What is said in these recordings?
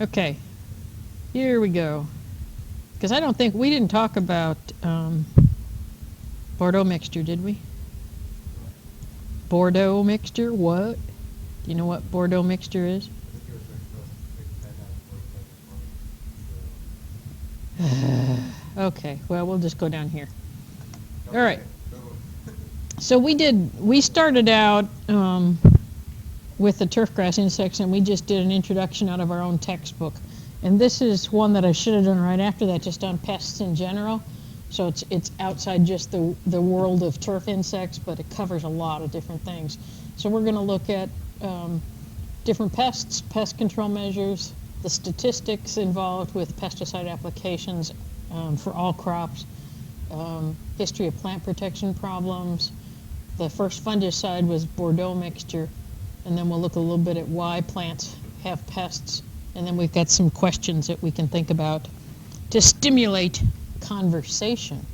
Okay, here we go. Because I don't think, we didn't talk about Bordeaux mixture, did we? Bordeaux mixture, what? Do you know what Bordeaux mixture is? Okay, well, we'll just go down here. All right. So we started out with the turfgrass insects, and we just did an introduction out of our own textbook. And this is one that I should have done right after that, just on pests in general. So it's outside just the world of turf insects, but it covers a lot of different things. So we're going to look at different pests, pest control measures, the statistics involved with pesticide applications for all crops, history of plant protection problems. The first fungicide was Bordeaux mixture, and then we'll look a little bit at why plants have pests, and then we've got some questions that we can think about to stimulate conversation.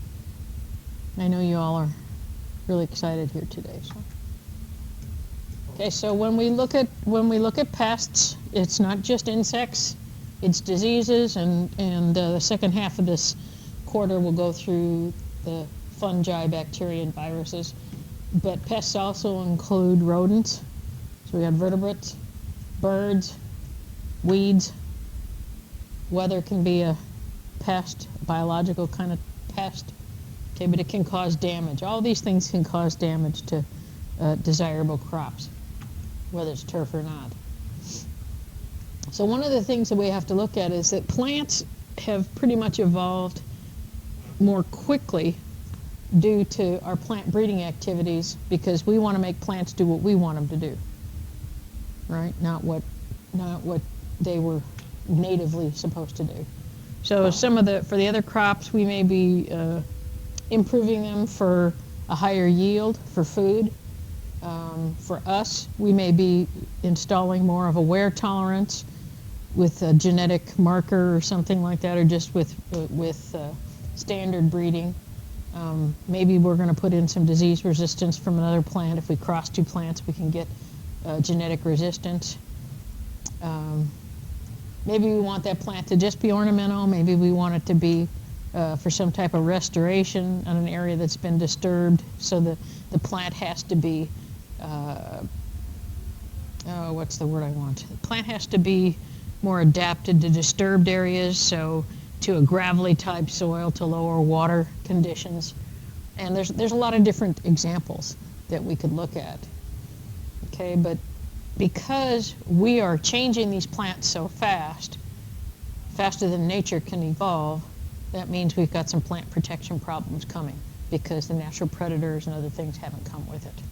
I know you all are really excited here today. So. Okay, so when we look at pests, it's not just insects, it's diseases, and the second half of this quarter we'll go through the fungi, bacteria, and viruses. But pests also include rodents. So we have vertebrates, birds, weeds. Weather can be a pest, a biological kind of pest. Okay, but it can cause damage. All these things can cause damage to desirable crops, whether it's turf or not. So one of the things that we have to look at is that plants have pretty much evolved more quickly due to our plant breeding activities, because we want to make plants do what we want them to do, right? Not what they were natively supposed to do. So for the other crops, we may be improving them for a higher yield for food. For us, we may be installing more of a wear tolerance with a genetic marker or something like that, or just with standard breeding. Maybe we're going to put in some disease resistance from another plant. If we cross two plants, we can get genetic resistance. Maybe we want that plant to just be ornamental. Maybe we want it to be for some type of restoration on an area that's been disturbed. So the plant has to be, what's the word I want? The plant has to be more adapted to disturbed areas, so to a gravelly type soil, to lower water conditions. And there's a lot of different examples that we could look at. Okay, but because we are changing these plants so fast, faster than nature can evolve, that means we've got some plant protection problems coming, because the natural predators and other things haven't come with it.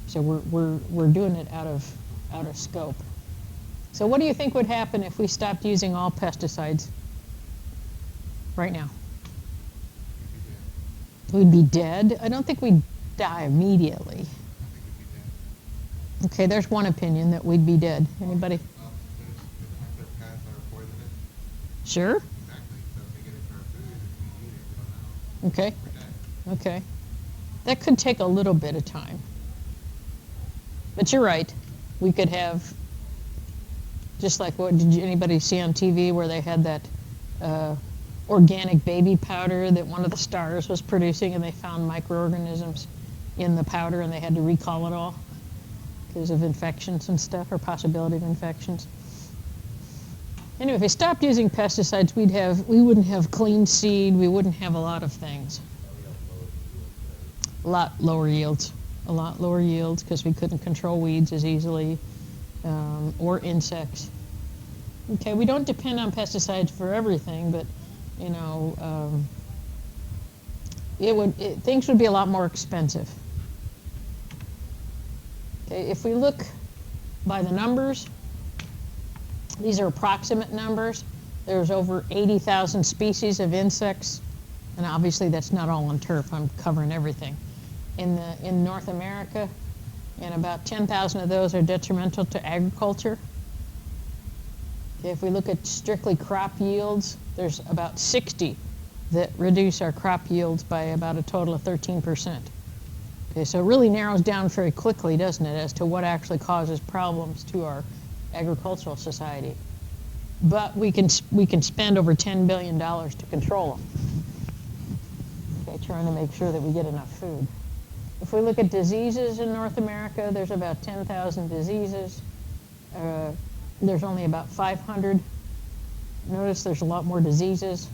So we're doing it out of scope. So what do you think would happen if we stopped using all pesticides right now? We'd be dead? I don't think we'd die immediately. Okay, there's one opinion that we'd be dead. Anybody? Sure. Okay. Okay. That could take a little bit of time. But you're right. We could have, just like what did anybody see on TV where they had that organic baby powder that one of the stars was producing, and they found microorganisms in the powder and they had to recall it all because of infections and stuff, or possibility of infections. Anyway, if we stopped using pesticides, we wouldn't have clean seed, we wouldn't have a lot of things. A lot lower yields because we couldn't control weeds as easily, or insects. Okay, we don't depend on pesticides for everything, but you know, things would be a lot more expensive. Okay, if we look by the numbers, these are approximate numbers. There's over 80,000 species of insects, and obviously that's not all on turf. I'm covering everything. In North America, and about 10,000 of those are detrimental to agriculture. Okay, if we look at strictly crop yields, there's about 60 that reduce our crop yields by about a total of 13%. Okay, so it really narrows down very quickly, doesn't it, as to what actually causes problems to our agricultural society. but we can spend over $10 billion to control them. Okay, trying to make sure that we get enough food. If we look at diseases in North America, there's about 10,000 diseases. There's only about 500. Notice there's a lot more diseases,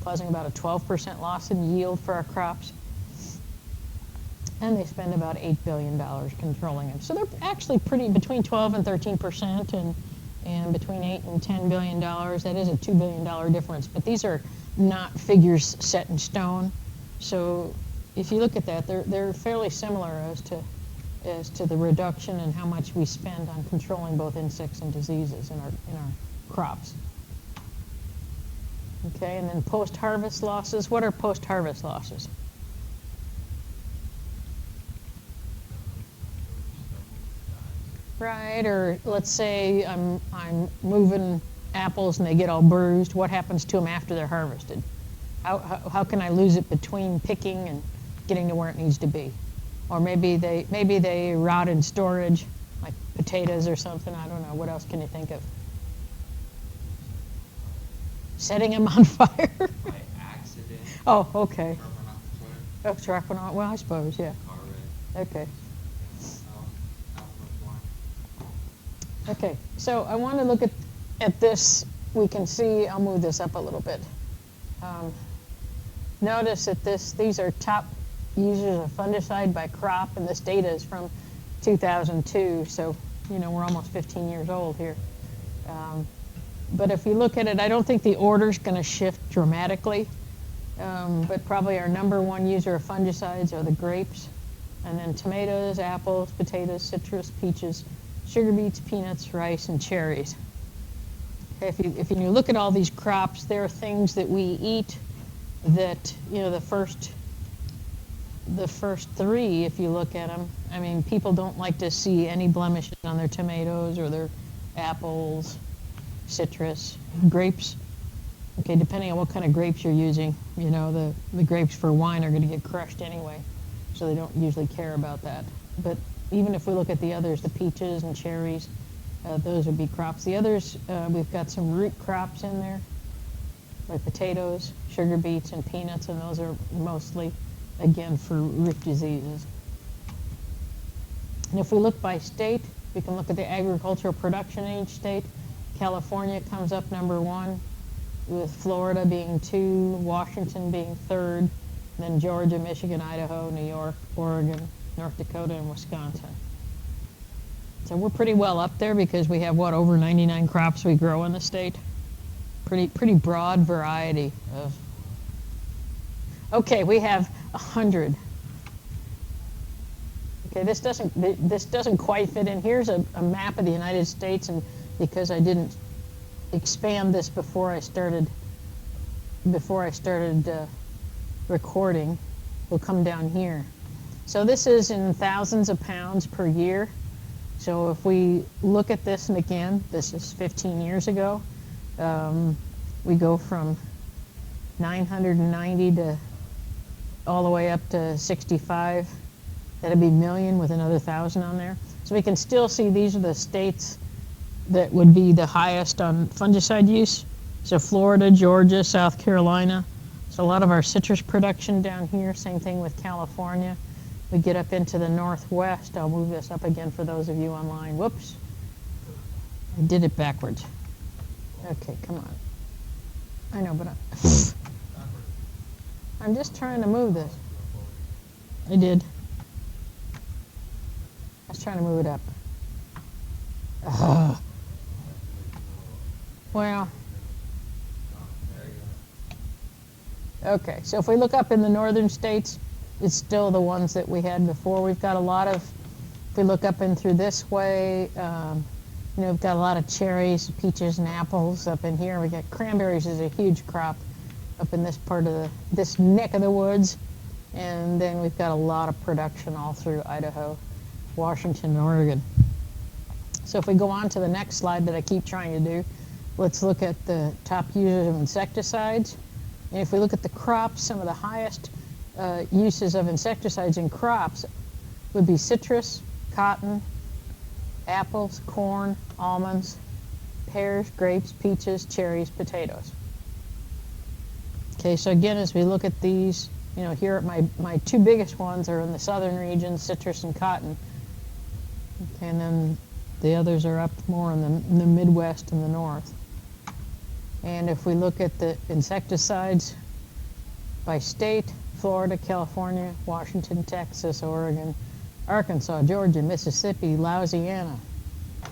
causing about a 12% loss in yield for our crops. And they spend about $8 billion controlling them. So they're actually pretty, between 12 and 13%, and between $8 and $10 billion. That is a $2 billion difference. But these are not figures set in stone. So if you look at that, they're fairly similar as to the reduction in how much we spend on controlling both insects and diseases in our crops. Okay, and then post-harvest losses. What are post-harvest losses? Right, or let's say I'm moving apples and they get all bruised. What happens to them after they're harvested? How can I lose it between picking and getting to where it needs to be? Or maybe they rot in storage, like potatoes or something. I don't know. What else can you think of? Setting them on fire. By accident. Oh, okay. Dropping off the cliff. Oh, dropping on. Well, I suppose, yeah. Car wreck. Okay. Outdoor flying. Okay. So I want to look at this. We can see. I'll move this up a little bit. Notice that these are top users of fungicide by crop, and this data is from 2002. So we're almost 15 years old here. But if you look at it, I don't think the order's going to shift dramatically. But probably our number one user of fungicides are the grapes, and then tomatoes, apples, potatoes, citrus, peaches, sugar beets, peanuts, rice, and cherries. Okay, if you look at all these crops, there are things that we eat that, the first three, if you look at them, I mean, people don't like to see any blemishes on their tomatoes or their apples, citrus, grapes. Okay, depending on what kind of grapes you're using, the grapes for wine are going to get crushed anyway, so they don't usually care about that. But even if we look at the others, the peaches and cherries, those would be crops. The others, we've got some root crops in there, like potatoes, sugar beets, and peanuts, and those are mostly, again, for root diseases. And if we look by state, we can look at the agricultural production in each state. California comes up number 1, with Florida being 2, Washington being 3rd, then Georgia, Michigan, Idaho, New York, Oregon, North Dakota, and Wisconsin. So we're pretty well up there because we have, over 99 crops we grow in the state. Pretty broad variety of. Okay, we have 100. Okay, this doesn't quite fit in. Here's a map of the United States, and because I didn't expand this before I started recording, we'll come down here. So this is in thousands of pounds per year. So if we look at this, and again, this is 15 years ago, we go from 990 to all the way up to 65. That'd be million with another 1,000 on there. So we can still see these are the states that would be the highest on fungicide use. So Florida, Georgia, South Carolina. So a lot of our citrus production down here, same thing with California. We get up into the Northwest. I'll move this up again for those of you online. Whoops. I did it backwards. Okay, come on. I know, but I'm just trying to move this. I did. I was trying to move it up. Well. Okay, so if we look up in the northern states, it's still the ones that we had before. We've got a lot of, if we look up in through this way, we've got a lot of cherries, peaches, and apples up in here. We got cranberries is a huge crop up in this part of this neck of the woods. And then we've got a lot of production all through Idaho, Washington, and Oregon. So if we go on to the next slide that I keep trying to do, let's look at the top users of insecticides. And if we look at the crops, some of the highest uses of insecticides in crops would be citrus, cotton, apples, corn, almonds, pears, grapes, peaches, cherries, potatoes. Okay, so again, as we look at these, you know, here my two biggest ones are in the southern regions, citrus and cotton. Okay, and then the others are up more in the Midwest and the North. And if we look at the insecticides by state, Florida, California, Washington, Texas, Oregon, Arkansas, Georgia, Mississippi, Louisiana,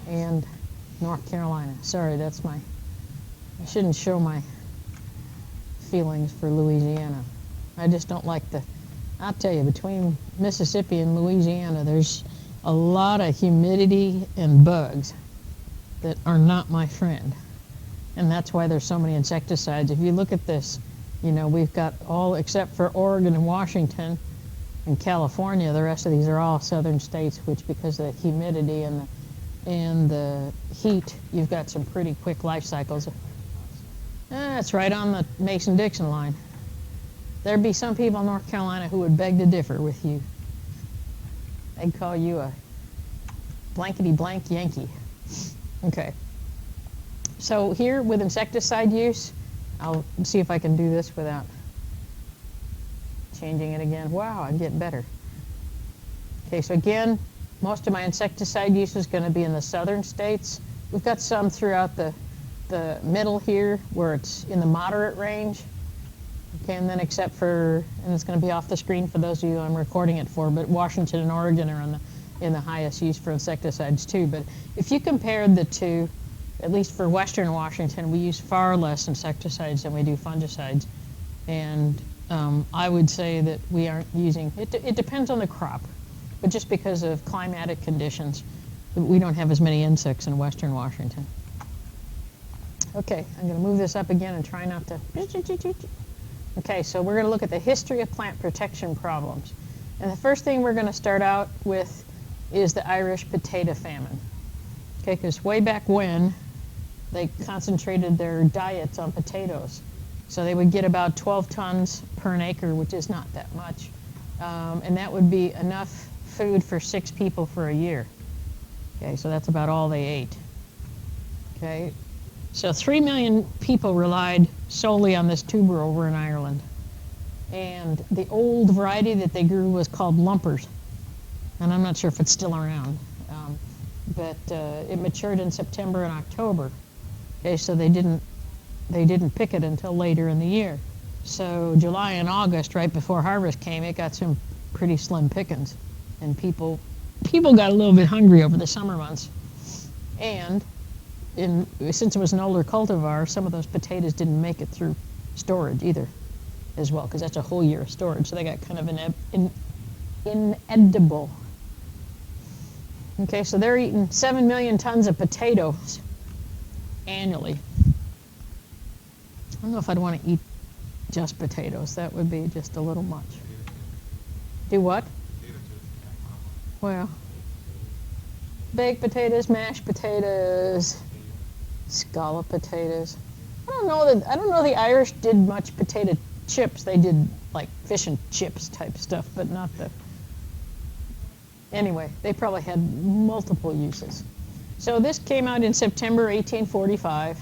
and North Carolina. Sorry, that's I shouldn't show my feelings for Louisiana. I just don't like I'll tell you, between Mississippi and Louisiana, there's a lot of humidity and bugs that are not my friend. And that's why there's so many insecticides. If you look at this, you know, we've got all except for Oregon and Washington and California, the rest of these are all southern states, which because of the humidity and the heat, you've got some pretty quick life cycles. That's right on the Mason-Dixon line. There'd be some people in North Carolina who would beg to differ with you. They'd call you a blankety-blank Yankee. Okay. So here with insecticide use, I'll see if I can do this without changing it again. Wow, I'm getting better. Okay, so again, most of my insecticide use is going to be in the southern states. We've got some throughout the middle here where it's in the moderate range. Okay, and then except for, and it's going to be off the screen for those of you I'm recording it for, but Washington and Oregon are in the highest use for insecticides too. But if you compared the two, at least for Western Washington, we use far less insecticides than we do fungicides. And I would say that we aren't using, it depends on the crop, but just because of climatic conditions, we don't have as many insects in Western Washington. Okay, I'm going to move this up again and try not to. Okay, so we're going to look at the history of plant protection problems. And the first thing we're going to start out with is the Irish potato famine. Okay, because way back when, they concentrated their diets on potatoes. So they would get about 12 tons per an acre, which is not that much. And that would be enough food for 6 people for a year. Okay, so that's about all they ate. Okay, so 3 million people relied solely on this tuber over in Ireland. And the old variety that they grew was called lumpers. And I'm not sure if it's still around. But it matured in September and October. Okay, so they didn't pick it until later in the year. So July and August, right before harvest came, it got some pretty slim pickings. And people got a little bit hungry over the summer months. And since it was an older cultivar, some of those potatoes didn't make it through storage either as well, because that's a whole year of storage. So they got kind of inedible. Okay, so they're eating 7 million tons of potatoes annually. I don't know if I'd want to eat just potatoes. That would be just a little much. Do what? Well, baked potatoes, mashed potatoes, scallop potatoes. I don't know the Irish did much potato chips. They did like fish and chips type stuff, but not the. Anyway, they probably had multiple uses. So this came out in September 1845,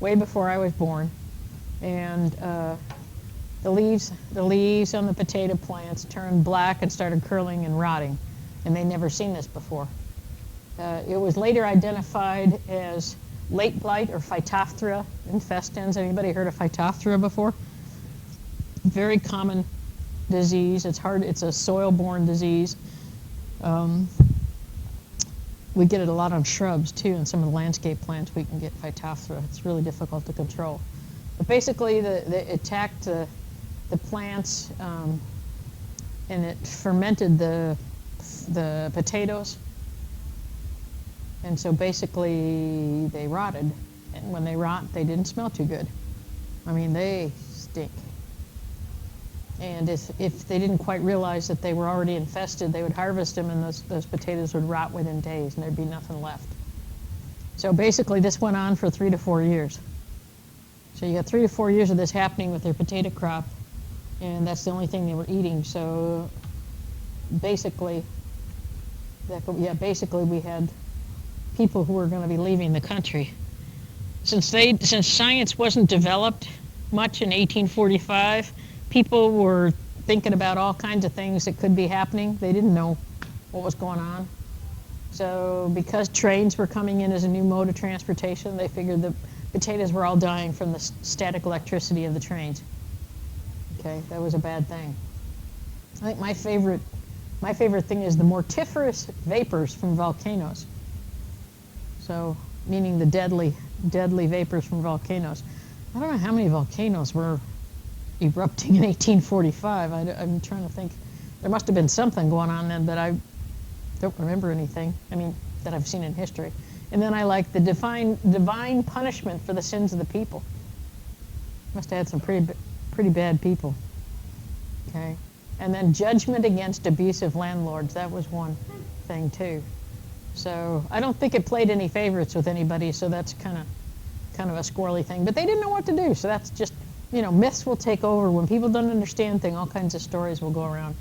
way before I was born, and the leaves on the potato plants turned black and started curling and rotting, and they'd never seen this before. It was later identified as late blight or Phytophthora infestans. Anybody heard of Phytophthora before? Very common disease. It's a soil-borne disease. We get it a lot on shrubs too, and some of the landscape plants we can get Phytophthora. It's really difficult to control. But basically, it attacked the plants, and it fermented the potatoes. And so basically, they rotted. And when they rot, they didn't smell too good. I mean, they stink. And if they didn't quite realize that they were already infested, they would harvest them, and those potatoes would rot within days, and there'd be nothing left. So basically, this went on for 3 to 4 years. So you got 3 to 4 years of this happening with their potato crop, and that's the only thing they were eating. So basically, we had people who were going to be leaving the country Since science wasn't developed much in 1845, people were thinking about all kinds of things that could be happening. They didn't know what was going on. So because trains were coming in as a new mode of transportation, they figured the potatoes were all dying from the static electricity of the trains. Okay, that was a bad thing. I think my favorite thing is the mortiferous vapors from volcanoes. So, meaning the deadly vapors from volcanoes. I don't know how many volcanoes were erupting in 1845. I'm trying to think. There must have been something going on then, but I don't remember anything. I mean, that I've seen in history. And then I like the divine punishment for the sins of the people. Must have had some pretty bad people. Okay. And then judgment against abusive landlords. That was one thing too. So I don't think it played any favorites with anybody. So that's kind of a squirrely thing. But they didn't know what to do. So that's just, myths will take over. When people don't understand things, all kinds of stories will go around.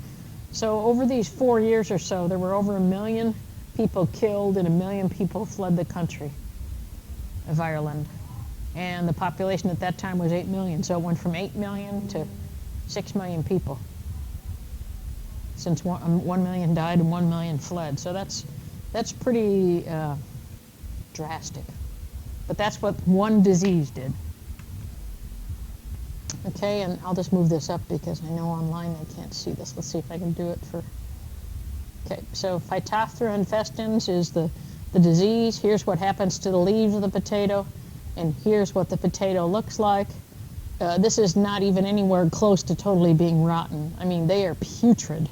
So over these 4 years or so, there were over 1 million people killed and 1 million people fled the country of Ireland. And the population at that time was 8 million. So it went from 8 million to 6 million people. Since 1 million died and 1 million fled. So that's pretty drastic. But that's what one disease did. Okay, and I'll just move this up because I know online they can't see this. Let's see if I can do it for... Okay, so Phytophthora infestans is the disease. Here's what happens to the leaves of the potato, and here's what the potato looks like. This is not even anywhere close to totally being rotten. I mean, they are putrid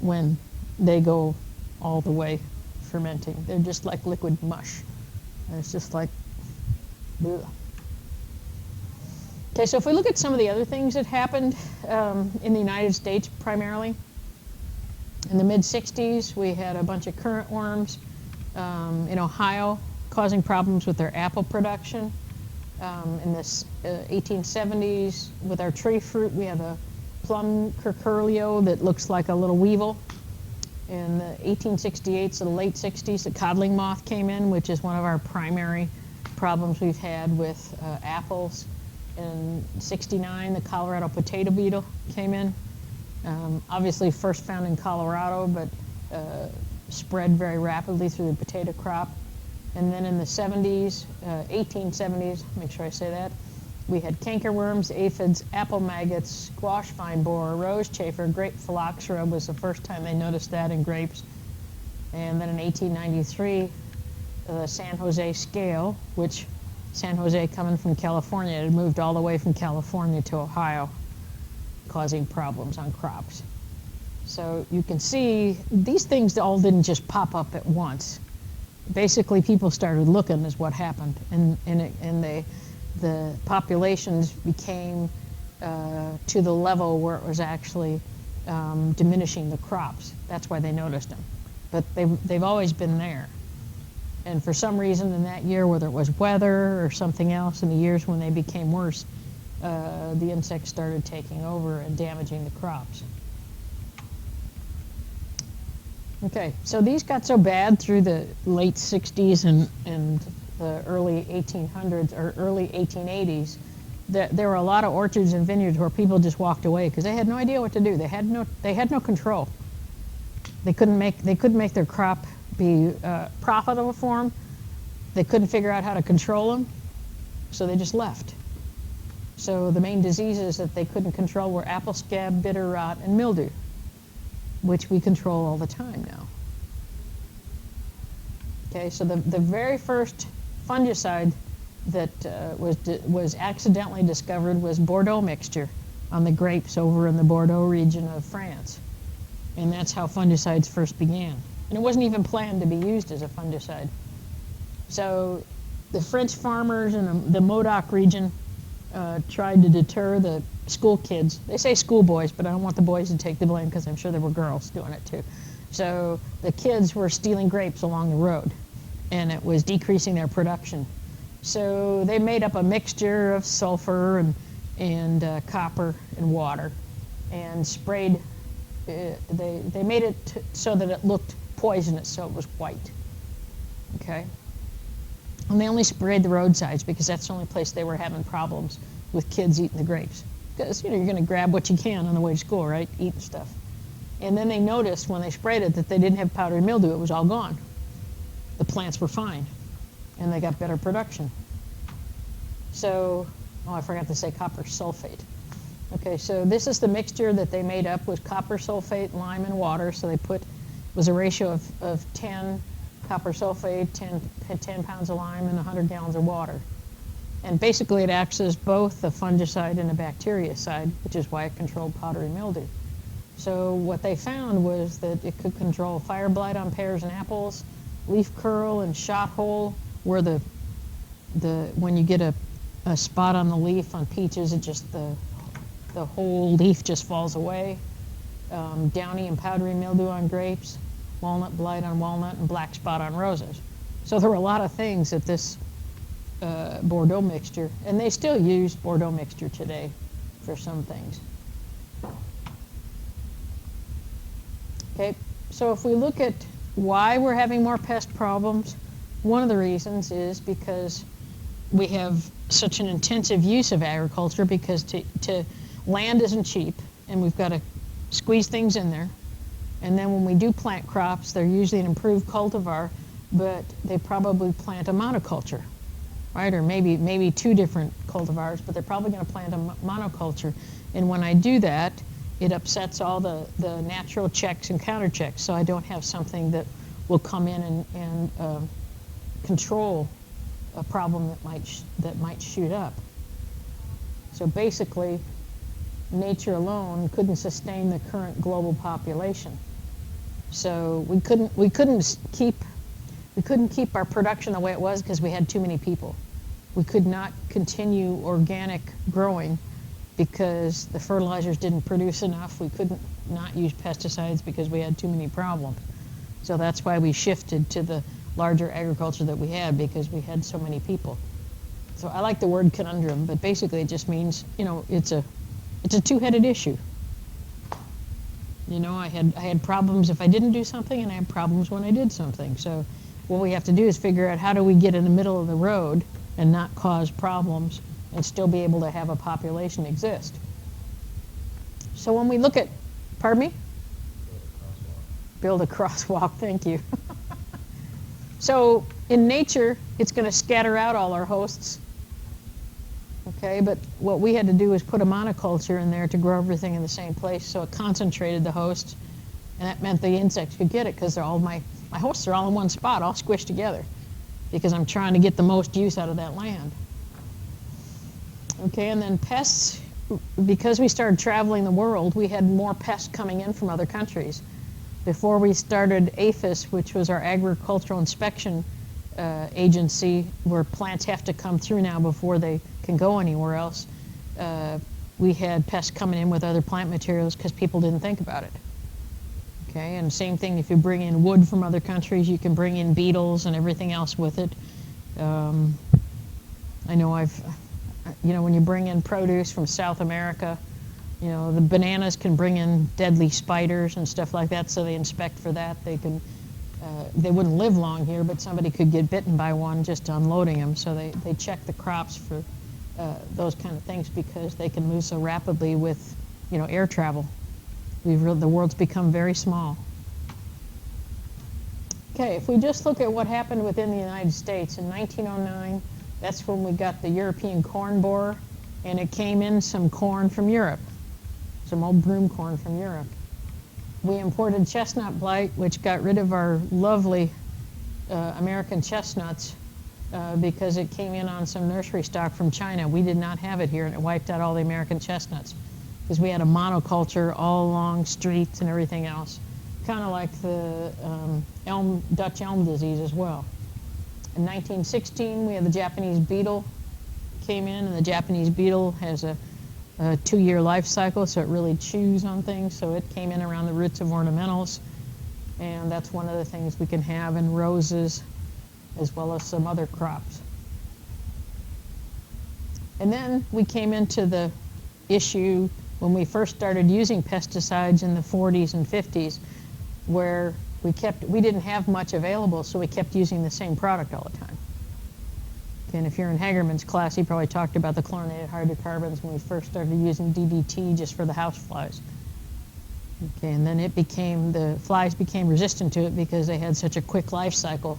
when they go all the way fermenting. They're just like liquid mush. And it's just like, ugh. Okay, so if we look at some of the other things that happened in the United States primarily, in the mid-60s, we had a bunch of currant worms in Ohio causing problems with their apple production. In the 1870s, with our tree fruit, we had a plum curculio that looks like a little weevil. In the 1868s to the late 60s, the codling moth came in, which is one of our primary problems we've had with apples. In 69, the Colorado potato beetle came in. Obviously first found in Colorado, but spread very rapidly through the potato crop. And then in the 70s, 1870s, make sure I say that, we had cankerworms, aphids, apple maggots, squash vine borer, rose chafer, grape phylloxera was the first time they noticed that in grapes. And then in 1893, the San Jose scale, which San Jose coming from California, it had moved all the way from California to Ohio, causing problems on crops. So you can see these things all didn't just pop up at once. Basically, people started looking is what happened, and the populations became to the level where it was actually diminishing the crops. That's why they noticed them. But they've always been there. And for some reason in that year, whether it was weather or something else, in the years when they became worse, the insects started taking over and damaging the crops. Okay, so these got so bad through the late 60s and the early 1800s or early 1880s that there were a lot of orchards and vineyards where people just walked away because they had no idea what to do. They had no control. They couldn't make their crop be profitable for them. They couldn't figure out how to control them, so they just left. So the main diseases that they couldn't control were apple scab, bitter rot, and mildew, which we control all the time now. Okay, so the very first fungicide that was accidentally discovered was Bordeaux mixture on the grapes over in the Bordeaux region of France. And that's how fungicides first began. And it wasn't even planned to be used as a fungicide. So the French farmers in the Modoc region tried to deter the school kids. They say school boys, but I don't want the boys to take the blame because I'm sure there were girls doing it too. So the kids were stealing grapes along the road, and it was decreasing their production. So they made up a mixture of sulfur and copper and water and sprayed. They made it so that it looked poisonous, so it was white. Okay. And they only sprayed the roadsides because that's the only place they were having problems with kids eating the grapes. Because, you're going to grab what you can on the way to school, right? Eating stuff. And then they noticed when they sprayed it that they didn't have powdery mildew. It was all gone. The plants were fine. And they got better production. So, I forgot to say copper sulfate. Okay, so this is the mixture that they made up with copper sulfate, lime, and water. So they was a ratio of 10 copper sulfate, 10 pounds of lime, and 100 gallons of water. And basically it acts as both a fungicide and a bactericide, which is why it controlled powdery mildew. So what they found was that it could control fire blight on pears and apples, leaf curl and shot hole, where when you get a spot on the leaf on peaches, it just the whole leaf just falls away. Downy and powdery mildew on grapes, walnut blight on walnut, and black spot on roses. So there were a lot of things that this Bordeaux mixture, and they still use Bordeaux mixture today for some things. Okay, so if we look at why we're having more pest problems, one of the reasons is because we have such an intensive use of agriculture, because land isn't cheap, and we've got to squeeze things in there. And then when we do plant crops, they're usually an improved cultivar, but they probably plant a monoculture, right? Or maybe two different cultivars, but they're probably going to plant a monoculture. And when I do that, it upsets all the natural checks and counter checks. So I don't have something that will come in and control a problem that might shoot up. So basically, nature alone couldn't sustain the current global population. So we couldn't keep our production the way it was because we had too many people. We could not continue organic growing because the fertilizers didn't produce enough. We couldn't not use pesticides because we had too many problems. So that's why we shifted to the larger agriculture that we had, because we had so many people. So I like the word conundrum, but basically it just means, it's a two-headed issue. I had problems if I didn't do something, and I had problems when I did something. So what we have to do is figure out, how do we get in the middle of the road and not cause problems and still be able to have a population exist. So when we look at, pardon me? Build a crosswalk, thank you. So in nature, it's going to scatter out all our hosts. Okay, but what we had to do was put a monoculture in there to grow everything in the same place, so it concentrated the hosts, and that meant the insects could get it, because all my hosts are all in one spot, all squished together, because I'm trying to get the most use out of that land. Okay, and then pests, because we started traveling the world, we had more pests coming in from other countries. Before we started APHIS, which was our agricultural inspection agency, where plants have to come through now before they can go anywhere else, we had pests coming in with other plant materials because people didn't think about it. Okay, and same thing, if you bring in wood from other countries, you can bring in beetles and everything else with it. I know when you bring in produce from South America, the bananas can bring in deadly spiders and stuff like that, so they inspect for that. They wouldn't live long here, but somebody could get bitten by one just unloading them, so they check the crops for those kind of things, because they can move so rapidly with air travel. The world's become very small. Okay, if we just look at what happened within the United States in 1909, that's when we got the European corn borer, and it came in some corn from Europe, some old broom corn from Europe. We imported chestnut blight, which got rid of our lovely American chestnuts because it came in on some nursery stock from China. We did not have it here, and it wiped out all the American chestnuts because we had a monoculture all along streets and everything else, kind of like the Dutch elm disease as well. In 1916, we had the Japanese beetle came in, and the Japanese beetle has a 2-year life cycle, so it really chews on things. So it came in around the roots of ornamentals, and that's one of the things we can have in roses as well as some other crops. And then we came into the issue when we first started using pesticides in the 40s and 50s, where we didn't have much available, so we kept using the same product all the time. Okay, and if you're in Hagerman's class, he probably talked about the chlorinated hydrocarbons when we first started using DDT just for the house flies. Okay, and then the flies became resistant to it because they had such a quick life cycle,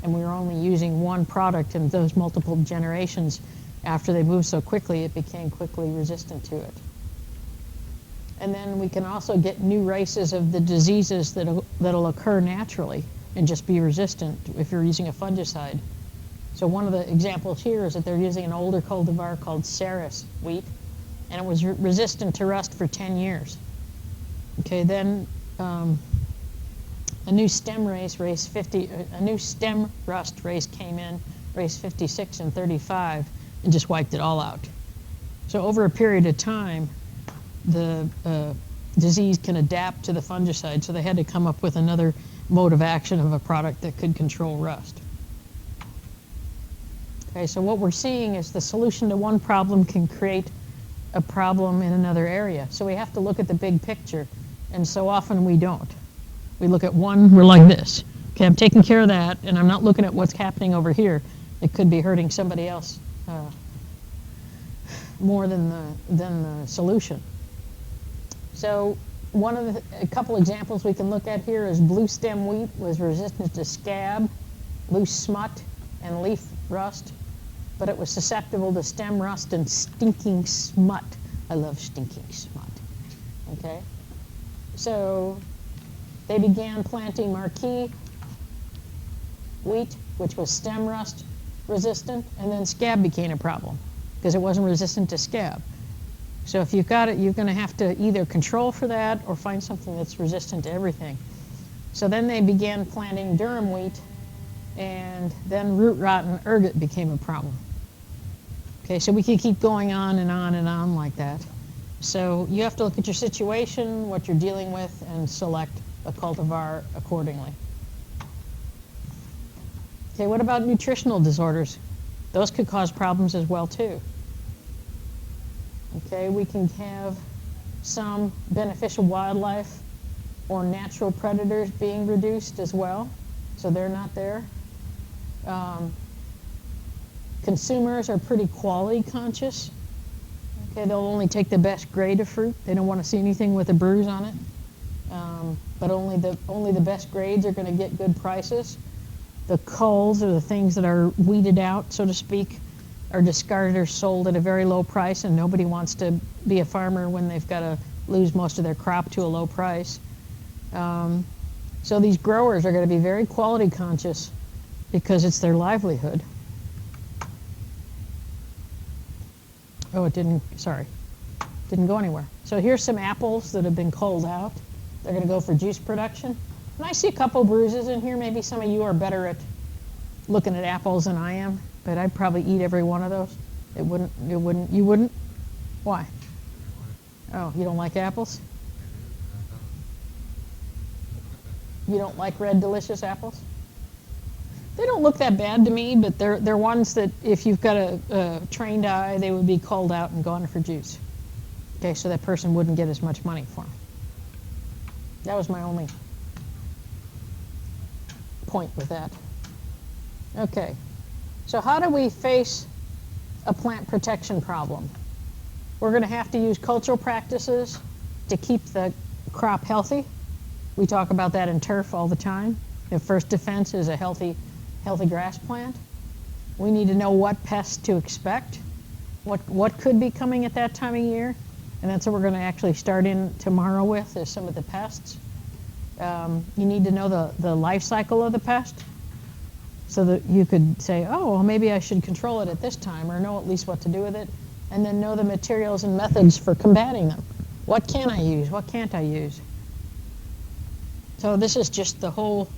and we were only using one product in those multiple generations. After they moved so quickly, it became quickly resistant to it. And then we can also get new races of the diseases that'll occur naturally and just be resistant if you're using a fungicide. So one of the examples here is that they're using an older cultivar called Ceres wheat, and it was resistant to rust for 10 years. Okay, then a new stem rust race came in, race 56 and 35, and just wiped it all out. So over a period of time, the disease can adapt to the fungicide, so they had to come up with another mode of action of a product that could control rust. Okay, so what we're seeing is the solution to one problem can create a problem in another area. So we have to look at the big picture, and so often we don't. We look at one, we're like this. Okay, I'm taking care of that, and I'm not looking at what's happening over here. It could be hurting somebody else more than the solution. So a couple examples we can look at here is blue stem wheat was resistant to scab, loose smut, and leaf rust, but it was susceptible to stem rust and stinking smut. I love stinking smut. Okay, so they began planting marquee wheat, which was stem rust resistant, and then scab became a problem because it wasn't resistant to scab. So if you've got it, you're going to have to either control for that or find something that's resistant to everything. So then they began planting durum wheat, and then root rot and ergot became a problem. Okay, so we can keep going on and on and on like that. So you have to look at your situation, what you're dealing with, and select a cultivar accordingly. Okay, what about nutritional disorders? Those could cause problems as well too. Okay, we can have some beneficial wildlife or natural predators being reduced as well, so they're not there. Consumers are pretty quality conscious. Okay, they'll only take the best grade of fruit. They don't want to see anything with a bruise on it. But only the best grades are going to get good prices. The culls, or the things that are weeded out, so to speak, are discarded or sold at a very low price, and nobody wants to be a farmer when they've got to lose most of their crop to a low price. So these growers are going to be very quality conscious because it's their livelihood. Oh, didn't go anywhere. So here's some apples that have been culled out. They're going to go for juice production. And I see a couple bruises in here. Maybe some of you are better at looking at apples than I am, but I'd probably eat every one of those. You wouldn't? Why? Oh, you don't like apples? You don't like red, delicious apples? They don't look that bad to me, but they're ones that if you've got a trained eye, they would be culled out and gone for juice. Okay, so that person wouldn't get as much money for them. That was my only point with that. Okay, so how do we face a plant protection problem? We're going to have to use cultural practices to keep the crop healthy. We talk about that in turf all the time. The first defense is a healthy grass plant. We need to know what pests to expect, what could be coming at that time of year, and that's what we're going to actually start in tomorrow with, is some of the pests. You need to know the life cycle of the pest, so that you could say, oh, well, maybe I should control it at this time, or know at least what to do with it, and then know the materials and methods for combating them. What can I use? What can't I use? So this is just the whole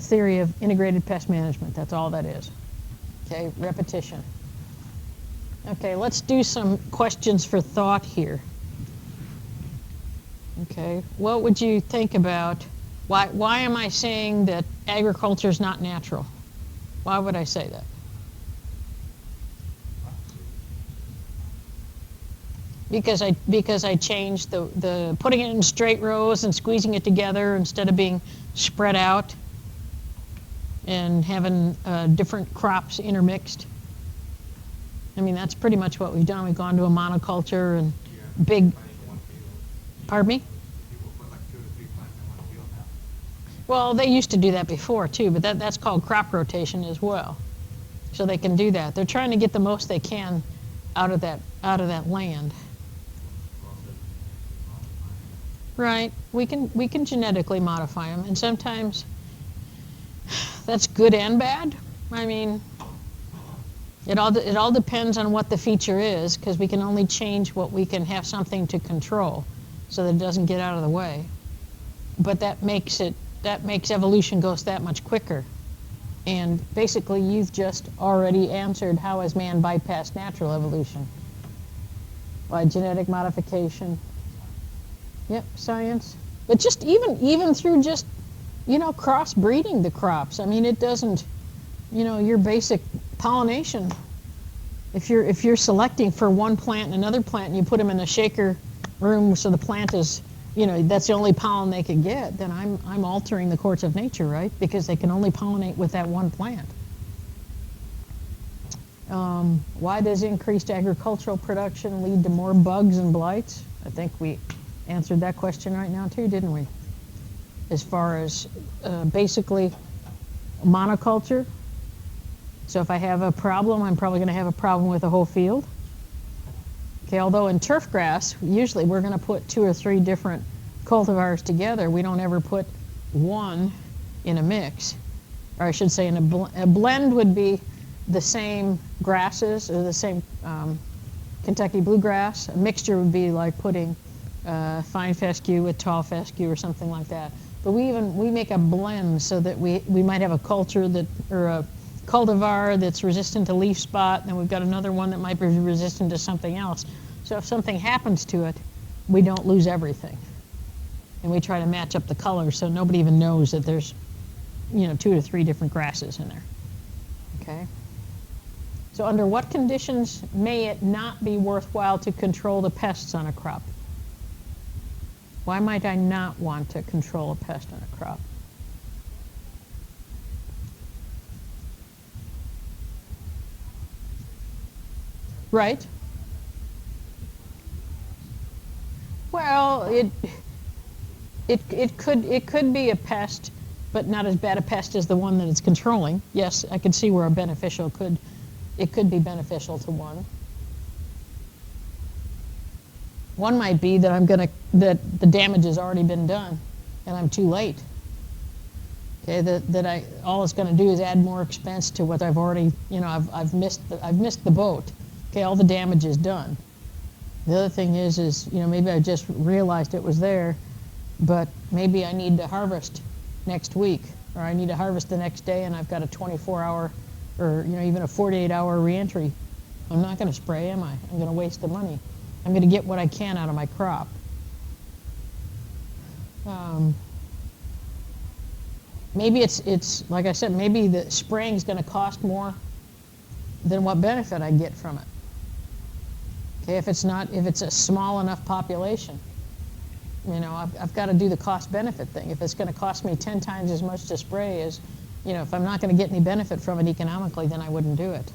theory of integrated pest management. That's all that is. Okay, repetition. Okay, let's do some questions for thought here. Okay, what would you think about, why am I saying that agriculture is not natural? Why would I say that? Because I changed the putting it in straight rows and squeezing it together instead of being spread out and having different crops intermixed. I mean, that's pretty much what we've done. We've gone to a monoculture and Yeah, big, planting in one field. pardon me? People put like 2 to 3 plants in one field now. Well, they used to do that before too, but that's called crop rotation as well. So they can do that. They're trying to get the most they can out of that land. Right. We can genetically modify them, and sometimes that's good and bad. I mean, it all depends on what the feature is, because we can only change what we can have something to control, so that it doesn't get out of the way. But that makes evolution goes that much quicker. And basically, you've just already answered how has man bypassed natural evolution? By genetic modification. Yep, science. But just even through just, crossbreeding the crops. I mean, it doesn't, your basic pollination. If you're selecting for one plant and another plant, and you put them in a shaker room so the plant is, that's the only pollen they can get, then I'm altering the course of nature, right? Because they can only pollinate with that one plant. Why does increased agricultural production lead to more bugs and blights? I think we answered that question right now too, didn't we? As far as basically monoculture. So if I have a problem, I'm probably going to have a problem with the whole field. Okay, although in turf grass, usually we're going to put 2 or 3 different cultivars together. We don't ever put one in a mix. Or I should say in a blend would be the same grasses, or the same Kentucky bluegrass. A mixture would be like putting fine fescue with tall fescue or something like that. But we make a blend so that we might have a a cultivar that's resistant to leaf spot, and then we've got another one that might be resistant to something else. So if something happens to it, we don't lose everything. And we try to match up the colors so nobody even knows that there's 2 to 3 different grasses in there. Okay? So under what conditions may it not be worthwhile to control the pests on a crop? Why might I not want to control a pest on a crop? Right? Well, it could be a pest, but not as bad a pest as the one that it's controlling. Yes, I can see where it could be beneficial to one. One might be that that the damage has already been done, and I'm too late. Okay, all it's going to do is add more expense to what I've already, I've missed the boat. Okay, all the damage is done. The other thing is maybe I just realized it was there, but maybe I need to harvest next week, or I need to harvest the next day, and I've got a 24-hour or even a 48-hour reentry. I'm not going to spray, am I? I'm going to waste the money. I'm going to get what I can out of my crop. Maybe it's like I said, maybe the spraying is going to cost more than what benefit I get from it. Okay, if it's a small enough population, I've got to do the cost-benefit thing. If it's going to cost me 10 times as much to spray as, if I'm not going to get any benefit from it economically, then I wouldn't do it.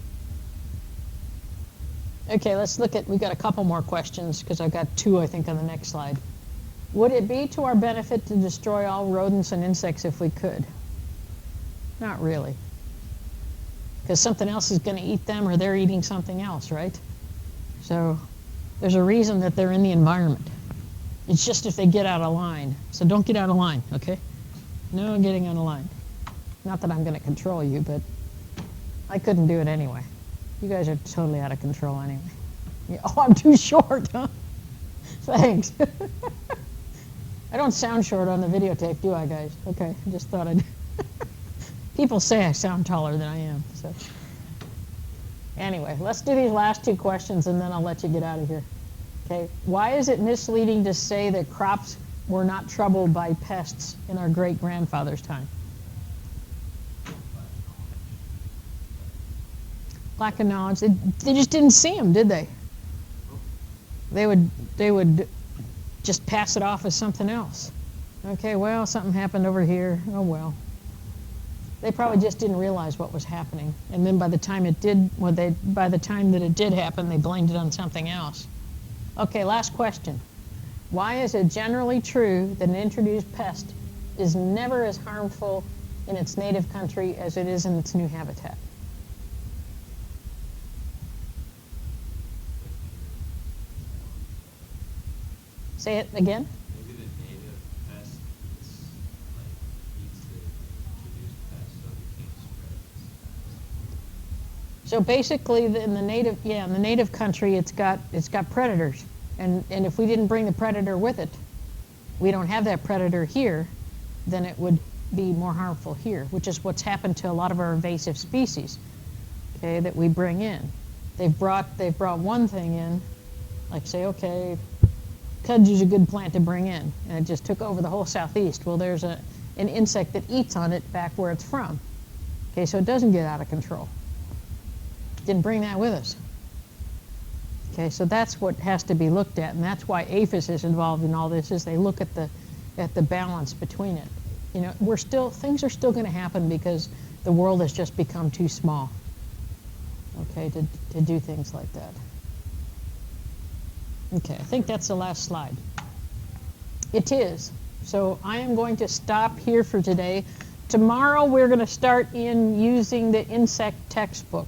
Okay, we've got a couple more questions, because I've got 2, I think, on the next slide. Would it be to our benefit to destroy all rodents and insects if we could? Not really. Because something else is going to eat them, or they're eating something else, right? So there's a reason that they're in the environment. It's just if they get out of line. So don't get out of line, okay? No getting out of line. Not that I'm going to control you, but I couldn't do it anyway. You guys are totally out of control anyway. Yeah, oh, I'm too short, huh? Thanks. I don't sound short on the videotape, do I, guys? Okay, I just thought I'd... People say I sound taller than I am, so... Anyway, let's do these last 2 questions, and then I'll let you get out of here. Okay, why is it misleading to say that crops were not troubled by pests in our great-grandfather's time? Lack of knowledge. They just didn't see them, did they? They would just pass it off as something else. Okay, well, something happened over here. Oh, well. They probably just didn't realize what was happening. And then by the time it did, by the time that it did happen, they blamed it on something else. Okay, last question. Why is it generally true that an introduced pest is never as harmful in its native country as it is in its new habitat? Say it again. Maybe the native pest is like eats the introduced pest, so we can't spread this. So basically, in the native country, it's got predators, and if we didn't bring the predator with it, we don't have that predator here, then it would be more harmful here, which is what's happened to a lot of our invasive species, okay, that we bring in. They've brought one thing in, like say, okay, kudzu's a good plant to bring in, and it just took over the whole southeast. Well, there's an insect that eats on it back where it's from. Okay, so it doesn't get out of control. Didn't bring that with us. Okay, so that's what has to be looked at, and that's why APHIS is involved in all this, is they look at the balance between it. You know, things are still going to happen because the world has just become too small, okay, to do things like that. Okay, I think that's the last slide. It is. So I am going to stop here for today. Tomorrow we're going to start in using the insect textbook.